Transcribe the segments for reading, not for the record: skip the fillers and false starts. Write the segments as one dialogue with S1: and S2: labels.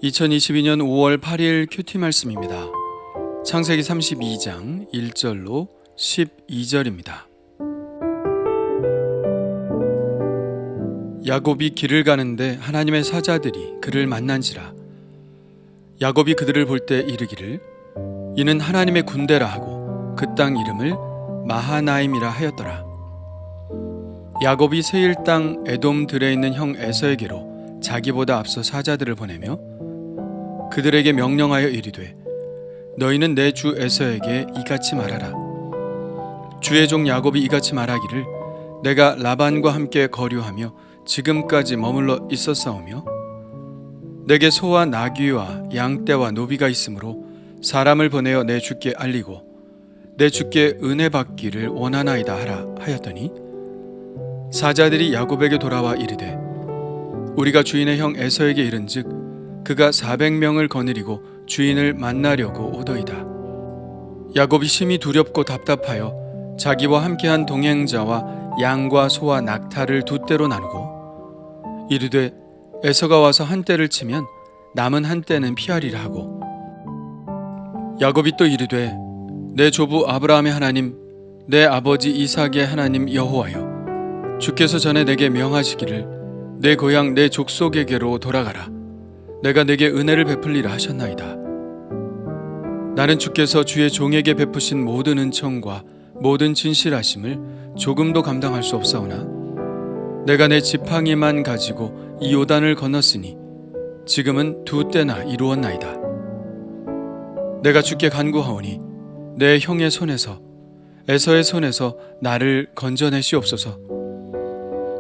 S1: 2022년 5월 8일 큐티 말씀입니다. 창세기 32장 1절로 12절입니다. 야곱이 길을 가는데 하나님의 사자들이 그를 만난지라. 야곱이 그들을 볼 때 이르기를 이는 하나님의 군대라 하고 그 땅 이름을 마하나임이라 하였더라. 야곱이 세일 땅 에돔 들에 있는 형 에서에게로 자기보다 앞서 사자들을 보내며 그들에게 명령하여 이르되 너희는 내 주 에서에게 이같이 말하라. 주의 종 야곱이 이같이 말하기를 내가 라반과 함께 거류하며 지금까지 머물러 있었사오며 내게 소와 나귀와 양떼와 노비가 있으므로 사람을 보내어 내 주께 알리고 내 주께 은혜 받기를 원하나이다 하라 하였더니 사자들이 야곱에게 돌아와 이르되 우리가 주인의 형 에서에게 이른즉 그가 400명을 거느리고 주인을 만나려고 오더이다. 야곱이 심히 두렵고 답답하여 자기와 함께한 동행자와 양과 소와 낙타를 두 떼로 나누고 이르되 에서가 와서 한 떼를 치면 남은 한 떼는 피하리라 하고 야곱이 또 이르되 내 조부 아브라함의 하나님 내 아버지 이삭의 하나님 여호와여 주께서 전에 내게 명하시기를 내 고향 내 족속에게로 돌아가라. 내가 내게 은혜를 베풀리라 하셨나이다. 나는 주께서 주의 종에게 베푸신 모든 은총과 모든 진실하심을 조금도 감당할 수 없사오나 내가 내 지팡이만 가지고 이 요단을 건넜으니 지금은 두 때나 이루었나이다. 내가 주께 간구하오니 내 형의 손에서 에서의 손에서 나를 건져내시옵소서.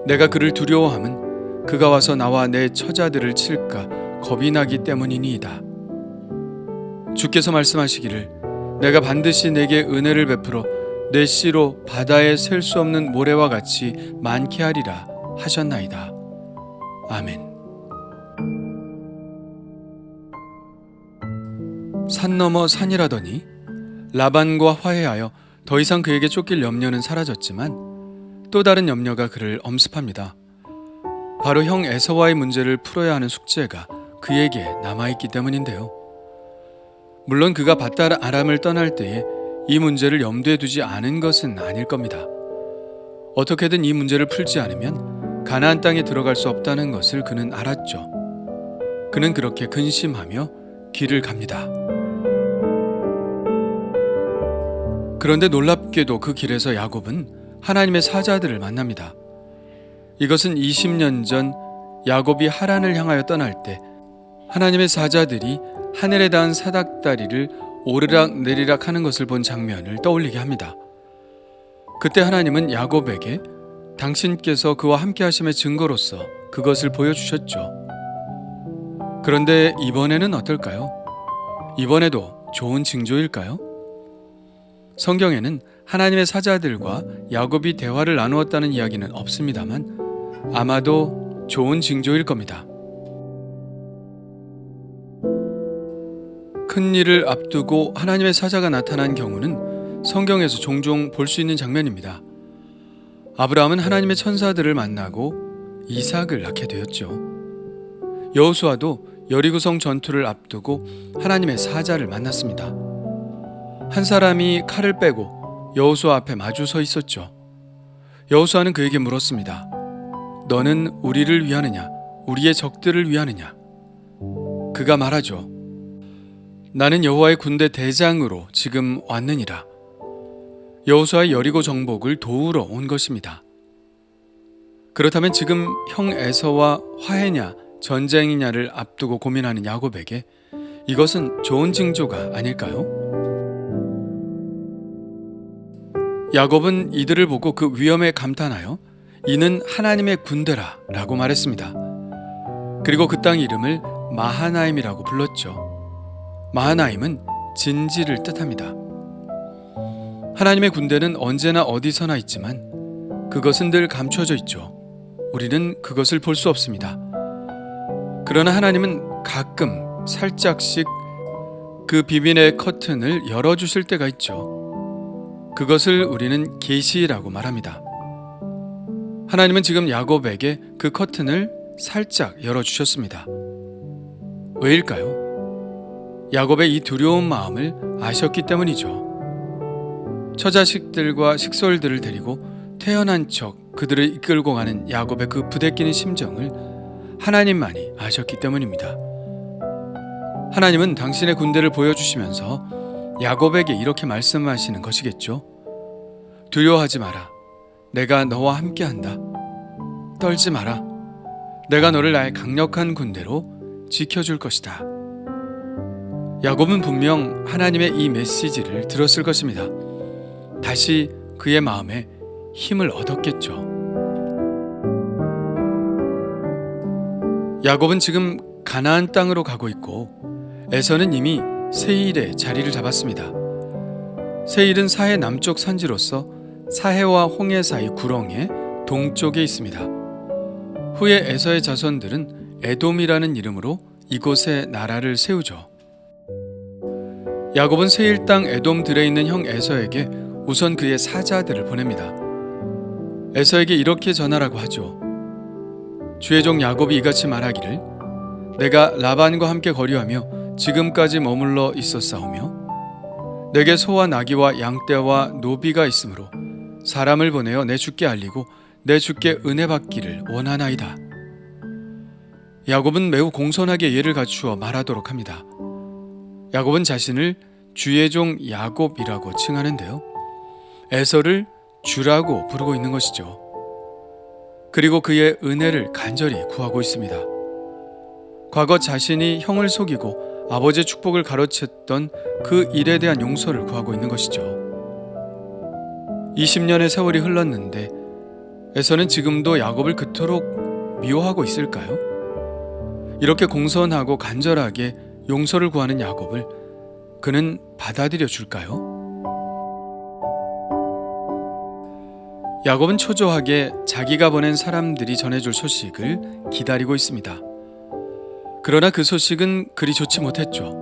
S1: 내가 그를 두려워함은 그가 와서 나와 내 처자들을 칠까 겁이 나기 때문이니이다. 주께서 말씀하시기를 내가 반드시 내게 은혜를 베풀어 내 씨로 바다에 셀 수 없는 모래와 같이 많게 하리라 하셨나이다. 아멘. 산 넘어 산이라더니 라반과 화해하여 더 이상 그에게 쫓길 염려는 사라졌지만 또 다른 염려가 그를 엄습합니다. 바로 형 에서와의 문제를 풀어야 하는 숙제가 그에게 남아있기 때문인데요. 물론 그가 밧달 아람을 떠날 때에 이 문제를 염두에 두지 않은 것은 아닐 겁니다. 어떻게든 이 문제를 풀지 않으면 가나안 땅에 들어갈 수 없다는 것을 그는 알았죠. 그는 그렇게 근심하며 길을 갑니다. 그런데 놀랍게도 그 길에서 야곱은 하나님의 사자들을 만납니다. 이것은 20년 전 야곱이 하란을 향하여 떠날 때 하나님의 사자들이 하늘에 닿은 사닥다리를 오르락 내리락 하는 것을 본 장면을 떠올리게 합니다. 그때 하나님은 야곱에게 당신께서 그와 함께 하심의 증거로서 그것을 보여주셨죠. 그런데 이번에는 어떨까요? 이번에도 좋은 징조일까요? 성경에는 하나님의 사자들과 야곱이 대화를 나누었다는 이야기는 없습니다만 아마도 좋은 징조일 겁니다. 큰 일을 앞두고 하나님의 사자가 나타난 경우는 성경에서 종종 볼 수 있는 장면입니다. 아브라함은 하나님의 천사들을 만나고 이삭을 낳게 되었죠. 여호수아도 여리고성 전투를 앞두고 하나님의 사자를 만났습니다. 한 사람이 칼을 빼고 여호수아 앞에 마주 서 있었죠. 여호수아는 그에게 물었습니다. 너는 우리를 위하느냐? 우리의 적들을 위하느냐? 그가 말하죠. 나는 여호와의 군대 대장으로 지금 왔느니라. 여호수아의 여리고 정복을 도우러 온 것입니다. 그렇다면 지금 형 에서와 화해냐 전쟁이냐를 앞두고 고민하는 야곱에게 이것은 좋은 징조가 아닐까요? 야곱은 이들을 보고 그 위험에 감탄하여 이는 하나님의 군대라 라고 말했습니다. 그리고 그 땅 이름을 마하나임이라고 불렀죠. 마하나임은 진지를 뜻합니다. 하나님의 군대는 언제나 어디서나 있지만 그것은 늘 감춰져 있죠. 우리는 그것을 볼 수 없습니다. 그러나 하나님은 가끔 살짝씩 그 비밀의 커튼을 열어주실 때가 있죠. 그것을 우리는 계시라고 말합니다. 하나님은 지금 야곱에게 그 커튼을 살짝 열어주셨습니다. 왜일까요? 야곱의 이 두려운 마음을 아셨기 때문이죠. 처자식들과 식솔들을 데리고 태연한 척 그들을 이끌고 가는 야곱의 그 부대끼는 심정을 하나님만이 아셨기 때문입니다. 하나님은 당신의 군대를 보여주시면서 야곱에게 이렇게 말씀하시는 것이겠죠. 두려워하지 마라. 내가 너와 함께한다. 떨지 마라. 내가 너를 나의 강력한 군대로 지켜줄 것이다. 야곱은 분명 하나님의 이 메시지를 들었을 것입니다. 다시 그의 마음에 힘을 얻었겠죠. 야곱은 지금 가나안 땅으로 가고 있고 에서는 이미 세일에 자리를 잡았습니다. 세일은 사해 남쪽 산지로서 사해와 홍해 사이 구렁의 동쪽에 있습니다. 후에 에서의 자손들은 에돔이라는 이름으로 이곳에 나라를 세우죠. 야곱은 세일 땅 에돔 들에 있는 형 에서에게 우선 그의 사자들을 보냅니다. 에서에게 이렇게 전하라고 하죠. 주의 종 야곱이 이같이 말하기를 내가 라반과 함께 거류하며 지금까지 머물러 있었사오며 내게 소와 나귀와 양떼와 노비가 있으므로 사람을 보내어 내 주께 알리고 내 주께 은혜 받기를 원하나이다. 야곱은 매우 공손하게 예를 갖추어 말하도록 합니다. 야곱은 자신을 주의 종 야곱이라고 칭하는데요. 에서를 주라고 부르고 있는 것이죠. 그리고 그의 은혜를 간절히 구하고 있습니다. 과거 자신이 형을 속이고 아버지의 축복을 가로챘던 그 일에 대한 용서를 구하고 있는 것이죠. 20년의 세월이 흘렀는데 에서는 지금도 야곱을 그토록 미워하고 있을까요? 이렇게 공손하고 간절하게 용서를 구하는 야곱을 그는 받아들여 줄까요? 야곱은 초조하게 자기가 보낸 사람들이 전해줄 소식을 기다리고 있습니다. 그러나 그 소식은 그리 좋지 못했죠.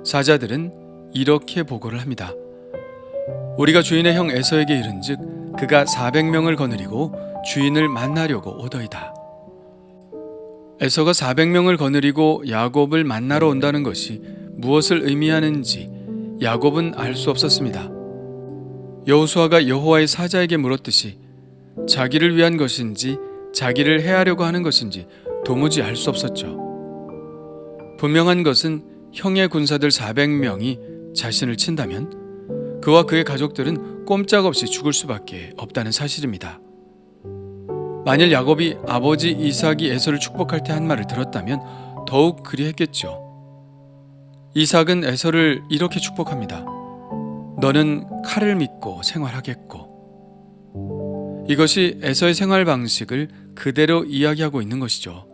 S1: 사자들은 이렇게 보고를 합니다. 우리가 주인의 형 에서에게 이른즉 그가 400명을 거느리고 주인을 만나려고 오더이다. 에서가 400명을 거느리고 야곱을 만나러 온다는 것이 무엇을 의미하는지 야곱은 알 수 없었습니다. 여호수아가 여호와의 사자에게 물었듯이 자기를 위한 것인지 자기를 해하려고 하는 것인지 도무지 알 수 없었죠. 분명한 것은 형의 군사들 400명이 자신을 친다면 그와 그의 가족들은 꼼짝없이 죽을 수밖에 없다는 사실입니다. 만일 야곱이 아버지 이삭이 에서를 축복할 때 한 말을 들었다면 더욱 그리했겠죠. 이삭은 에서를 이렇게 축복합니다. 너는 칼을 믿고 생활하겠고. 이것이 에서의 생활 방식을 그대로 이야기하고 있는 것이죠.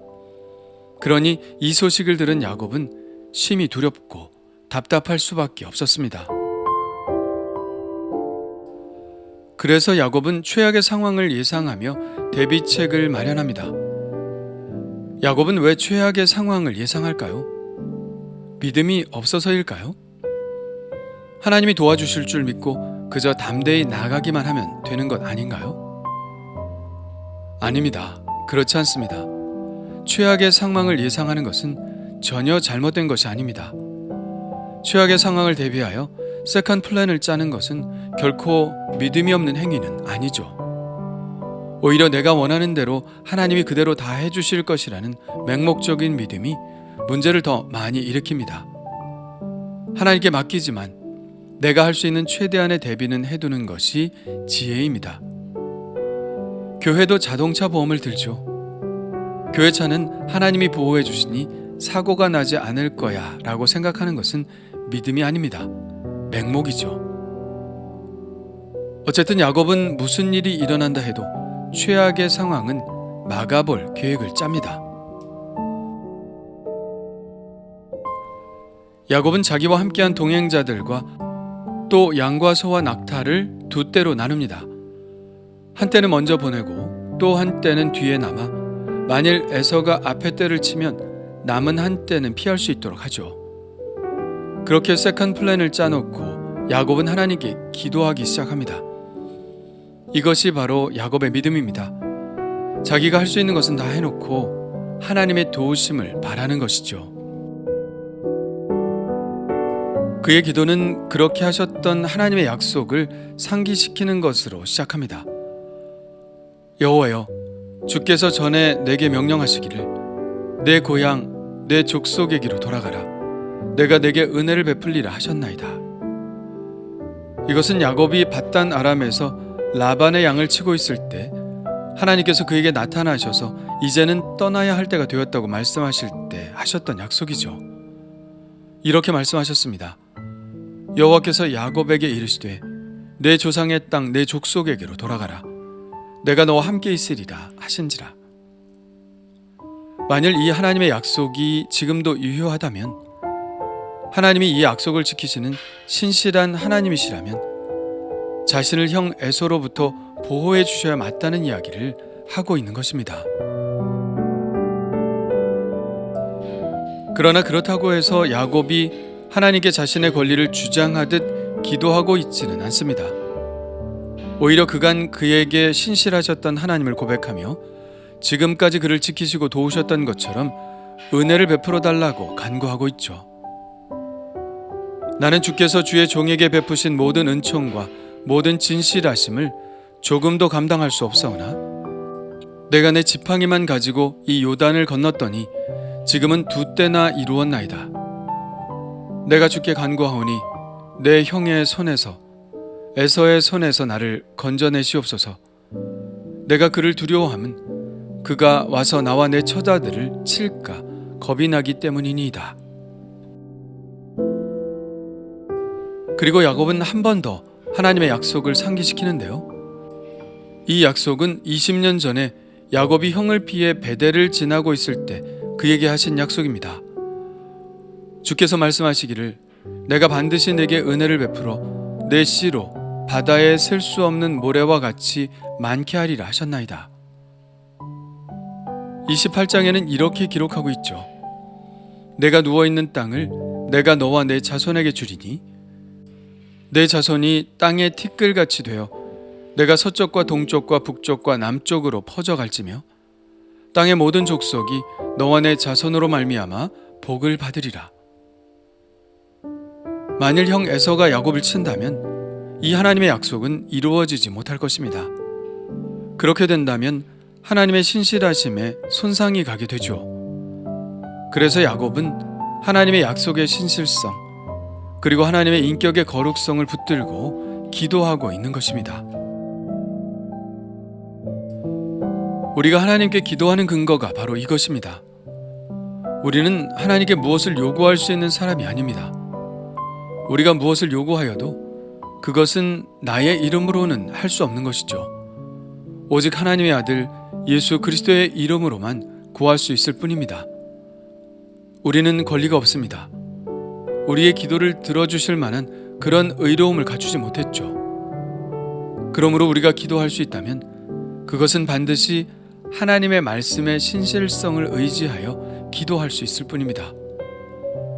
S1: 그러니 이 소식을 들은 야곱은 심히 두렵고 답답할 수밖에 없었습니다. 그래서 야곱은 최악의 상황을 예상하며 대비책을 마련합니다. 야곱은 왜 최악의 상황을 예상할까요? 믿음이 없어서일까요? 하나님이 도와주실 줄 믿고 그저 담대히 나가기만 하면 되는 것 아닌가요? 아닙니다. 그렇지 않습니다. 최악의 상황을 예상하는 것은 전혀 잘못된 것이 아닙니다. 최악의 상황을 대비하여 세컨드 플랜을 짜는 것은 결코 믿음이 없는 행위는 아니죠. 오히려 내가 원하는 대로 하나님이 그대로 다 해주실 것이라는 맹목적인 믿음이 문제를 더 많이 일으킵니다. 하나님께 맡기지만 내가 할 수 있는 최대한의 대비는 해두는 것이 지혜입니다. 교회도 자동차 보험을 들죠. 교회차는 하나님이 보호해 주시니 사고가 나지 않을 거야 라고 생각하는 것은 믿음이 아닙니다. 맹목이죠. 어쨌든 야곱은 무슨 일이 일어난다 해도 최악의 상황은 막아볼 계획을 짭니다. 야곱은 자기와 함께한 동행자들과 또 양과 소와 낙타를 두 떼로 나눕니다. 한때는 먼저 보내고 또 한때는 뒤에 남아 만일 에서가 앞에 떼를 치면 남은 한때는 피할 수 있도록 하죠. 그렇게 세컨드 플랜을 짜놓고 야곱은 하나님께 기도하기 시작합니다. 이것이 바로 야곱의 믿음입니다. 자기가 할 수 있는 것은 다 해놓고 하나님의 도우심을 바라는 것이죠. 그의 기도는 그렇게 하셨던 하나님의 약속을 상기시키는 것으로 시작합니다. 여호와여, 주께서 전에 내게 명령하시기를 내 고향 내 족속에게로 돌아가라. 내가 내게 은혜를 베풀리라 하셨나이다. 이것은 야곱이 밧단 아람에서 라반의 양을 치고 있을 때 하나님께서 그에게 나타나셔서 이제는 떠나야 할 때가 되었다고 말씀하실 때 하셨던 약속이죠. 이렇게 말씀하셨습니다. 여호와께서 야곱에게 이르시되 내 조상의 땅 내 족속에게로 돌아가라. 내가 너와 함께 있으리라 하신지라. 만일 이 하나님의 약속이 지금도 유효하다면, 하나님이 이 약속을 지키시는 신실한 하나님이시라면 자신을 형 에서로부터 보호해 주셔야 마땅한 이야기를 하고 있는 것입니다. 그러나 그렇다고 해서 야곱이 하나님께 자신의 권리를 주장하듯 기도하고 있지는 않습니다. 오히려 그간 그에게 신실하셨던 하나님을 고백하며 지금까지 그를 지키시고 도우셨던 것처럼 은혜를 베풀어 달라고 간구하고 있죠. 나는 주께서 주의 종에게 베푸신 모든 은총과 모든 진실하심을 조금도 감당할 수 없사오나 내가 내 지팡이만 가지고 이 요단을 건넜더니 지금은 2때나 이루었나이다. 내가 주께 간구하오니 내 형의 손에서 에서의 손에서 나를 건져내시옵소서. 내가 그를 두려워함은 그가 와서 나와 내 처자들을 칠까 겁이 나기 때문이니이다. 그리고 야곱은 한 번 더 하나님의 약속을 상기시키는데요. 이 약속은 20년 전에 야곱이 형을 피해 베델을 지나고 있을 때 그에게 하신 약속입니다. 주께서 말씀하시기를 내가 반드시 내게 은혜를 베풀어 내 씨로 바다에 셀 수 없는 모래와 같이 많게 하리라 하셨나이다. 28장에는 이렇게 기록하고 있죠. 내가 누워있는 땅을 내가 너와 내 자손에게 주리니 내 자손이 땅의 티끌같이 되어 내가 서쪽과 동쪽과 북쪽과 남쪽으로 퍼져갈지며 땅의 모든 족속이 너와 내 자손으로 말미암아 복을 받으리라. 만일 형 에서가 야곱을 친다면 이 하나님의 약속은 이루어지지 못할 것입니다. 그렇게 된다면 하나님의 신실하심에 손상이 가게 되죠. 그래서 야곱은 하나님의 약속의 신실성 그리고 하나님의 인격의 거룩성을 붙들고 기도하고 있는 것입니다. 우리가 하나님께 기도하는 근거가 바로 이것입니다. 우리는 하나님께 무엇을 요구할 수 있는 사람이 아닙니다. 우리가 무엇을 요구하여도 그것은 나의 이름으로는 할 수 없는 것이죠. 오직 하나님의 아들 예수 그리스도의 이름으로만 구할 수 있을 뿐입니다. 우리는 권리가 없습니다. 우리의 기도를 들어주실 만한 그런 의로움을 갖추지 못했죠. 그러므로 우리가 기도할 수 있다면 그것은 반드시 하나님의 말씀의 신실성을 의지하여 기도할 수 있을 뿐입니다.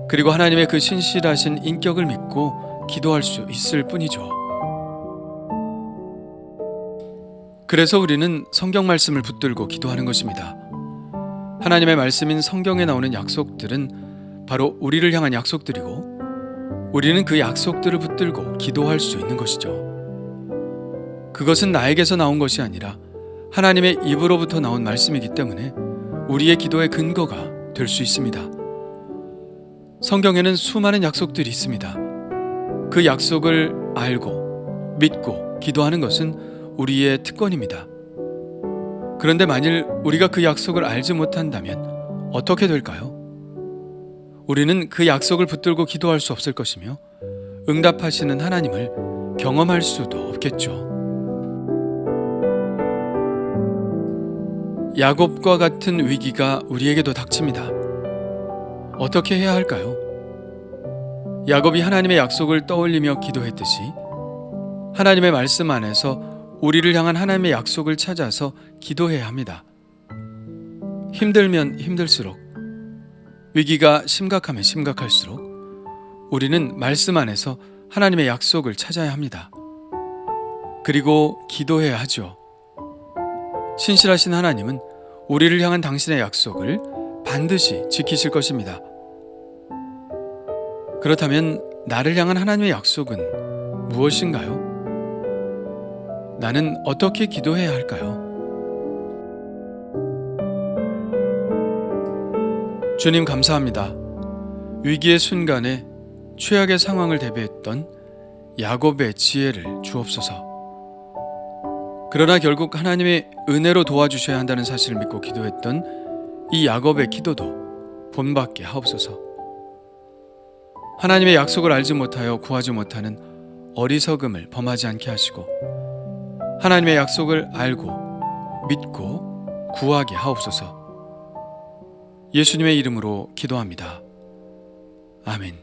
S1: 그리고 하나님의 그 신실하신 인격을 믿고 기도할 수 있을 뿐이죠. 그래서 우리는 성경 말씀을 붙들고 기도하는 것입니다. 하나님의 말씀인 성경에 나오는 약속들은 바로 우리를 향한 약속들이고 우리는 그 약속들을 붙들고 기도할 수 있는 것이죠. 그것은 나에게서 나온 것이 아니라 하나님의 입으로부터 나온 말씀이기 때문에 우리의 기도의 근거가 될 수 있습니다. 성경에는 수많은 약속들이 있습니다. 그 약속을 알고 믿고 기도하는 것은 우리의 특권입니다. 그런데 만일 우리가 그 약속을 알지 못한다면 어떻게 될까요? 우리는 그 약속을 붙들고 기도할 수 없을 것이며 응답하시는 하나님을 경험할 수도 없겠죠. 야곱과 같은 위기가 우리에게도 닥칩니다. 어떻게 해야 할까요? 야곱이 하나님의 약속을 떠올리며 기도했듯이 하나님의 말씀 안에서 우리를 향한 하나님의 약속을 찾아서 기도해야 합니다. 힘들면 힘들수록, 위기가 심각하면 심각할수록 우리는 말씀 안에서 하나님의 약속을 찾아야 합니다. 그리고 기도해야 하죠. 신실하신 하나님은 우리를 향한 당신의 약속을 반드시 지키실 것입니다. 그렇다면 나를 향한 하나님의 약속은 무엇인가요? 나는 어떻게 기도해야 할까요? 주님 감사합니다. 위기의 순간에 최악의 상황을 대비했던 야곱의 지혜를 주옵소서. 그러나 결국 하나님의 은혜로 도와주셔야 한다는 사실을 믿고 기도했던 이 야곱의 기도도 본받게 하옵소서. 하나님의 약속을 알지 못하여 구하지 못하는 어리석음을 범하지 않게 하시고 하나님의 약속을 알고 믿고 구하게 하옵소서. 예수님의 이름으로 기도합니다. 아멘.